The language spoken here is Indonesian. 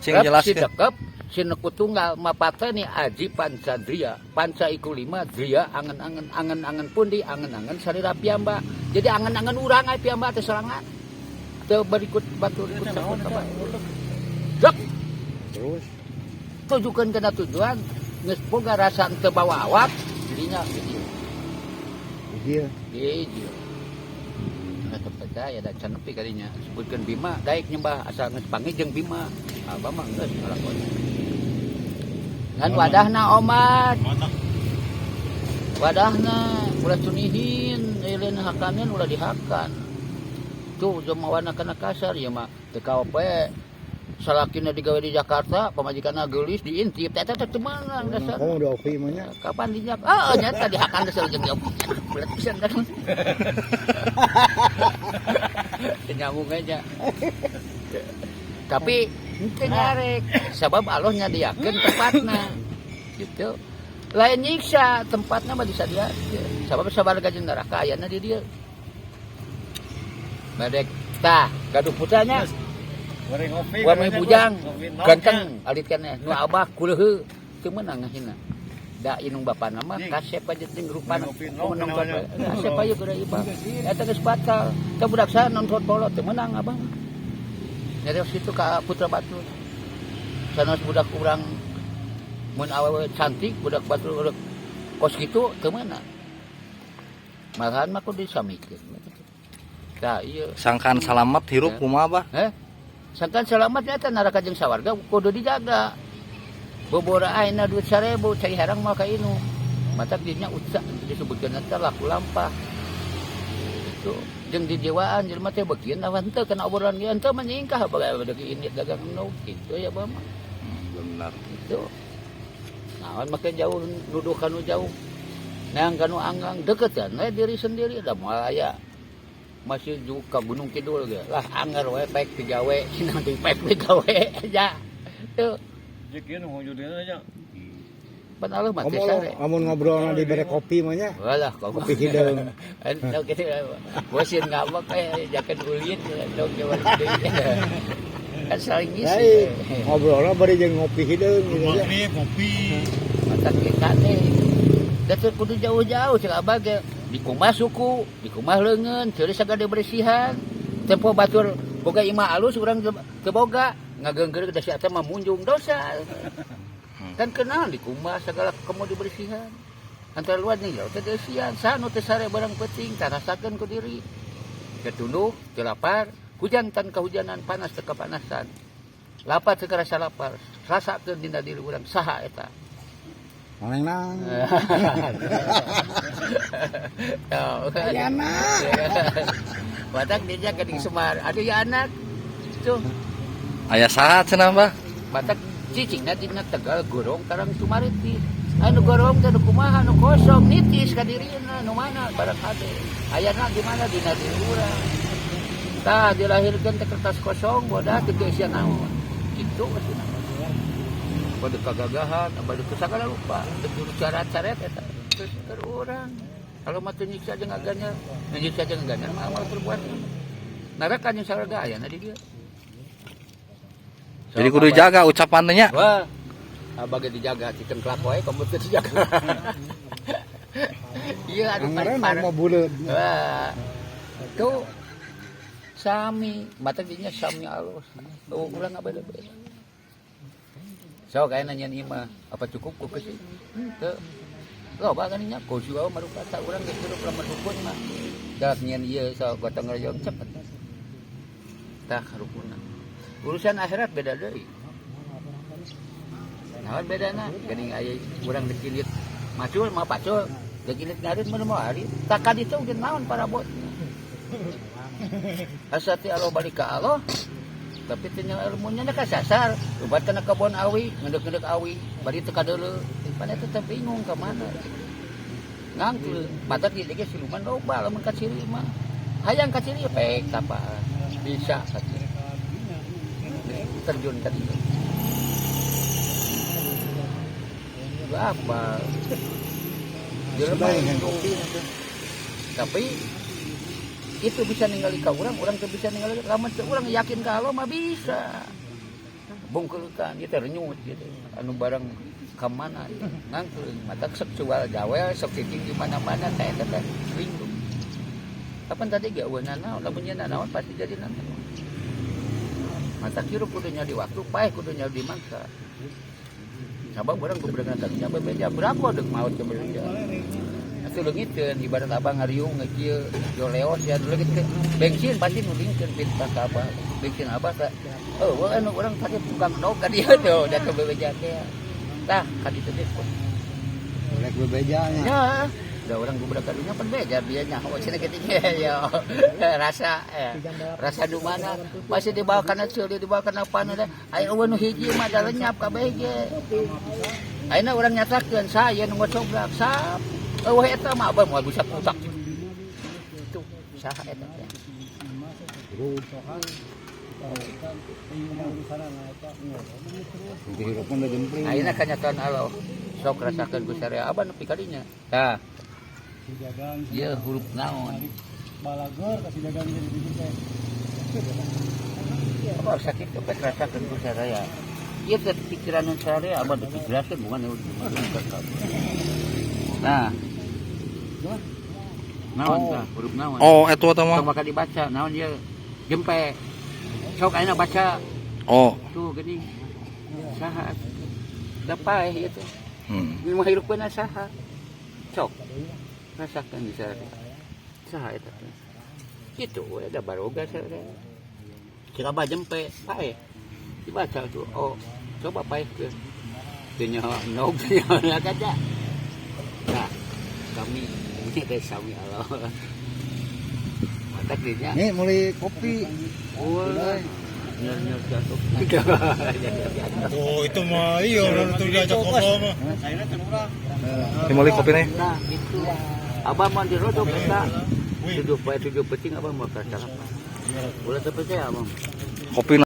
Sing jelaskeun. Sidekep sineku tunggal mapate ni Aji Pancadria panca iku 5 dria angen-angen pundi angen-angen sarira piyambak jadi angen-angen urang aya piyambak teh sorangan teu berikut batur ikut sabut apa dek Terus tujukeun kana tujuan geus boga rasa teu bawa awak dirinya dia ieu eta percaya da can nepi kadinya sebutkeun Bima daek nyembah asal geus pangijeng Bima abah mah geus ngalakon kan wadahna omat wadahna ulah cunihin euleun hakaneun ulah dihakan tuh jemawana kana kasar ya mah teu kaope salakina digawe di Jakarta pamajikanna geulis diintip eta teh temangan dasar kamu udah opi mah nya kapan dijak nyata dihakan dasar jeung jauh bulat pisan kan nyambung aja tapi itu ngarek sebab Allah nyadiakeun tempatna gitu lain nyiksa tempatna mah disadiakeun sabab sabarga jeung neraka ayana di dieu badek tah gaduh putranya warna bujang ganteng alit kana nu abah kuleuh teu meunang ngahina da inung bapana mah kasep aja jeung rupana menang kasep aya kuda ibah eta geus batal teu budak saha nonton bola teu meunang abah nyari situ ka Putra Batu sanes budak urang mun awewe cantik budak batu urang kos kitu teu meunang malahan mah kudu disamikeun tah ieu Sangkan salamet hirup kumaha bah? sangkan selamat eta neraka jeung sawarga kudu dijaga bobora ayeuna duit 1000 cai harang mah ka inu mata dinya utsa disebutkeun eta laku lampah itu jeung di jiwaan jelema teh beukeun awan teu kana obrolan ieu teu menyingkah bagawe deuk ini dagang nu kitu ya Bama Benar. itu naon make jauh nuduh kanu jauh neang kanu anggang deukeutan we diri sendiri da moal aya masih juga Gunung Kidul ge lah anggar we pek digawe cenah dipek digawe aja tuh Jekin mau judulnya aja. pan aleuh mah teh sare amun ngobrolna di bere kopi mah nya walah kopi hideung anu kitu bosin ngabak jaket ulin dong jawab deui kan saling ngisi ngobrolna bari jeung ngopi hideung gitu nya Kopi. matak kitane da teu kudu jauh-jauh cek abah ge di kumah suku di kumah leungeun teu sagade bersihan tempo batur boga imah alus urang teu boga ngageungkeun da si eta mah munjung dosa kan kenal di kumah segala kamu dibersihan antara luar nih jauh teh deusian sanu teh sare barang penting tarasakeun ku diri ketunduh teu lapar hujan tan kahujanan panas teu kapanasan lapar teu karasa lapar rasakeun dina diri urang saha eta nang ya anak batak dia gading semar aduh ya anak tuh Aya saha cenah bah? batak cicingna dina Tegal gorong karang Sumariti anu gorong teh kumaha anu kosong nitis ka dirina nu mana barang hade ayana di mana dina diri urang tah dilahirkeun teh kertas kosong bodas teu sia naon kitu cenah pada kagagahan pada segala lupa teu cara-cara eta terus keur urang kalau mah teu nyiksa jeung aganya nyiksa jeung aganya mah amal perbuatan neraka jeung sarga aya na di dieu. Jadi kudu jaga ucapannya nya. Wah, abah ge dijaga cikeun kelak wae kamu teu dijaga. Iya anu ngaran mah buleud. Wah. Tuh sami, mata dinya sami alus. Tuh urang beda-beda. So kayak nanya imah, apa cukup ku sih? Teu. Loba kan nya ku juga maru kata urang geus kudu lamar rukun mah. Dak nyen ieu so gotong royong cepet. Tah rukunna. Urusan akhirat beda deui. Naon bedana? Geuning aya urang dikilit macul mah pacul, dikilit ngarit mun moal ari. Tak kaditu geus naon para bot. Asati Allah balik ka Allah. Tapi teu ilmunya nya kasasar. Ubat kana kebon awi, ngendek-ngendek awi, bari teu kadeuleu. Pan eta teh bingung ka mana. Ngangkeun, batat di ge siluman loba lamun ka ciri mah. Hayang ka ciri pek tapaan. Bisa ka ciri. Terjun tadi apa tapi itu bisa ninggali ka urang tuh bisa ninggali lamun teu urang yakin ka Allah mah bisa bungkelkan ieu teh renyut gitu. Anu barang ka mana ngangkeung mata seksual jawel sok cicing di mana-mana teh eta teh selingkuh. Kapan tadi gak naon lamun nya naon pasti jadi naon. Mata kieu kudunya di waktu paeh kudunya di mangsa. Sabab urang gubernur tadinya bebeja berapa deuk maot ke bebeja. Atuh leungitkeun ibarat abang ngariung kieu yo leos ya leungitkeun bensin pasti nudingkeun pit ka abah. Bensin abah teh anu urang tadi tukang dog ka dieu tuh da ke bebeja teh. Tah ka ditu teh. Oleh bebejanya. Ya, da urang gubernur tadinya pan beja bieu nyaho cenah ketiga ya. Rasa di mana masih dibawa kana ceuli dibawa kana paneu teh. Aya eueuh nu hiji mah da lenyap kabeh ge. Ayeuna urang nyatakeun saya nu ngocobrak sap. Eueuh eta mah abah moal bisa putak. Tuh, saha eta teh? Kehidupan udah jempring. Ayeuna kanyataan Allah. Sok rasakeun ku sarea abah nepi ka dinya. Tah. Ieu huruf naon? Balagor kasih dagang jadi bibir teh. Apa sakit cepet rasakeun ku sarea. Ieu teh pikiran nu sarea abah dipikirankeun bukan Nah. Naon tah huruf naon? Oh, eta teh mah. Sok bakal dibaca naon ieu? Jempe. Sok ayeuna baca. Oh. Tuh geuning. Saha? Dapaeh ieu teh. Ieu mah hirupkeun saha? Sok. Rasakeun di sarea. Saha eta teh? Kitu we da baroga sarea. Cek abah jempe paeh. Dibaca tuh. Oh, coba paehkeun. Teu nyaho nog nyaho kada. Nah, kami ini teh sami Allah. Mata dinya. Nih mulai kopi. Woi. Nyer-nyer jatuh. Oh, itu mah iya orang itu diajak ngobrol mah. Dimulai kopi nih. Nah, itu. Abah mau dirodok kita. 7 pecing abah mau ka salapan. Ulah teu percaya abah. Kopi